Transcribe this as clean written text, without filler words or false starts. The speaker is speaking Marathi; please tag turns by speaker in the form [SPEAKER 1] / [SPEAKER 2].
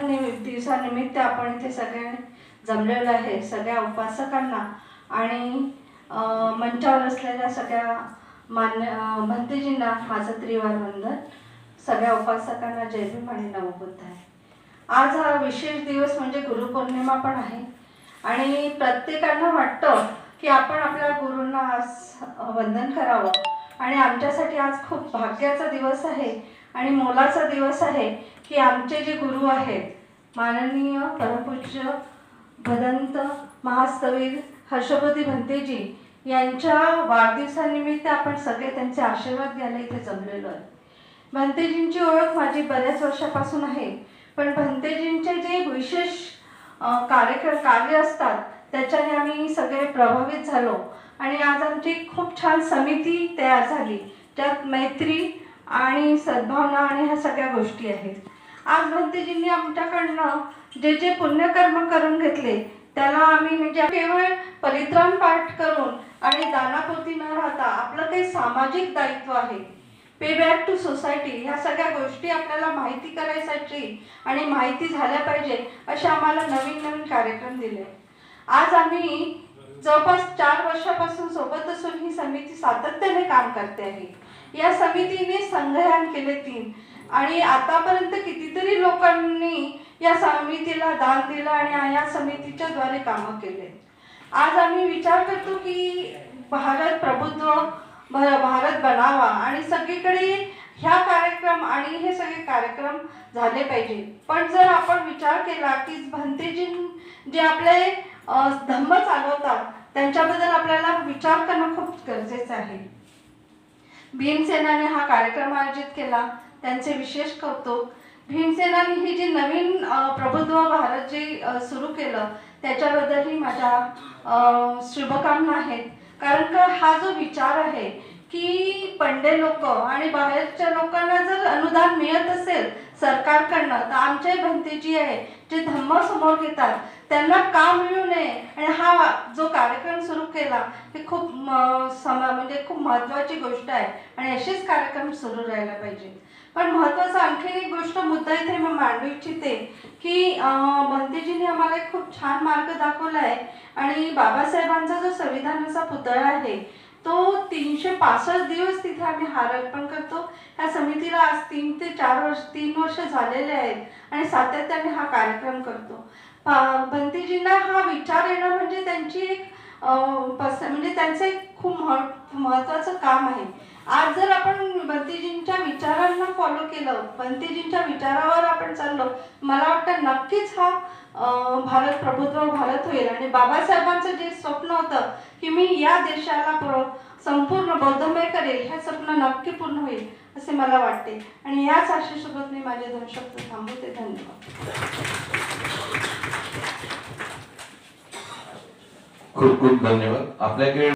[SPEAKER 1] दिवसानिमित्त आपण इथे सगळे जमलेलो आहे, सगळ्या उपासकांना आणि मंचावर असलेल्या सगळ्या भंतेजींना माझं त्रिवार वंदन. सगळ्या उपासकांना जय भीम आणि नमोबुद्ध आहे. आज हा विशेष दिवस म्हणजे गुरुपौर्णिमा पण आहे आणि प्रत्येकाला वाटतं की आपण आपल्या गुरूंना आज वंदन करावं आणि आमच्यासाठी आज खूप भाग्याचा दिवस आहे आणि मोलाचा दिवस आहे की आमचे जे गुरु आहेत माननीय परमपूज्य भदंत महास्तवीर हर्षवर्धी भंतेजी यांच्या वाढदिवसानिमित्त आपण सगळे त्यांचे आशीर्वाद घ्यायला इथे जमलेलो आहे. भंतेजींची ओळख माझी बऱ्याच वर्षापासून आहे, पण भंतेजींचे जे विशेष कार्य असतात त्याच्याने आम्ही सगळे प्रभावित झालो आणि आज आमची खूप छान समिती तयार झाली, ज्यात मैत्री आणि सद्भावना आणि ह्या सगळ्या गोष्टी आहेत. आज भंतेजींनी आमच्याकडनं जे जे पुण्यकर्म करून घेतले त्याला आम्ही म्हणजे केवळ परित्राण पाठ करून आणि दानापोती न राहता आपलं काही सामाजिक दायित्व आहे, पे बॅक टू सोसायटी, ह्या सगळ्या गोष्टी आपल्याला माहिती करायसाठी आणि माहिती झाल्या पाहिजे असे आम्हाला नवीन नवीन कार्यक्रम दिले. आज आम्ही जवळपास 4 वर्षापासून सोबत असून ही समिती सातत्याने काम करते आहे. या समितीने संघयान केले 3 आणि आतापर्यंत कितीतरी लोकांनी या समितीला दान दिलं आणि या समितीच्या द्वारे कामं केले. आज आम्ही विचार करतो की भारत प्रबुद्ध भारत बनावा आणि सगळीकडे ह्या कार्यक्रम आणि हे सगळे कार्यक्रम झाले पाहिजे. पण जर आपण विचार केला की भंतेजी जे आपले धम्म चालवतात त्यांच्याबद्दल आपल्याला विचार करणं खूप गरजेचं आहे. भीमसेनाने हा कार्यक्रम आयोजित केला, त्यांचे विशेष कौतुक. भीमसेनाने ही जी नवीन प्रबुद्ध भारत जे सुरू केलं त्याच्याबद्दलही माझ्या शुभकामना आहेत. कारण का हा जो विचार आहे की पंडे लोक आणि बाहेरच्या लोकांना जर अनुदान मिळत असेल सरकारकडनं तर आमचे भंतेजी आहे जे धम्म समोर घेतात त्यांना का मिळू नये आणि हा जो कार्यक्रम सुरू केला हे खूप म्हणजे खूप महत्त्वाची गोष्ट आहे आणि असेच कार्यक्रम सुरू राहायला पाहिजे. पण महत्त्वाचा आणखी एक गोष्ट मुद्दा इथे मी मांडू इच्छिते की भंतेजींनी आम्हाला एक खूप छान मार्ग दाखवला आहे आणि बाबासाहेबांचा जो संविधानाचा पुतळा आहे तो 365 दिवस तिथे आम्ही हार अर्पण करतो. ह्या समितीला आज 3 ते 3 वर्ष झालेले आहेत आणि सातत्याने हा कार्यक्रम करतो. भंतेजींना हा विचार येणं म्हणजे त्यांची एक म्हणजे त्यांचं एक खूप महत्त्वाचं काम आहे. आज जर आपण भंतेजींच्या विचारांना फॉलो केलं, भंतेजींच्या विचारावर आपण चाललो, मला वाटतं नक्कीच हा भारत प्रभुत्व भारत होईल आणि बाबासाहेबांचं जे स्वप्न होतं की मी या देशाला संपूर्ण बौद्धमय करेल हे स्वप्न नक्की पूर्ण होईल असे मला वाटते. आणि याच आशेसोबत मी माझे 2 शब्द थांबवते. धन्यवाद.
[SPEAKER 2] खूप खूप धन्यवाद. आपल्याकडे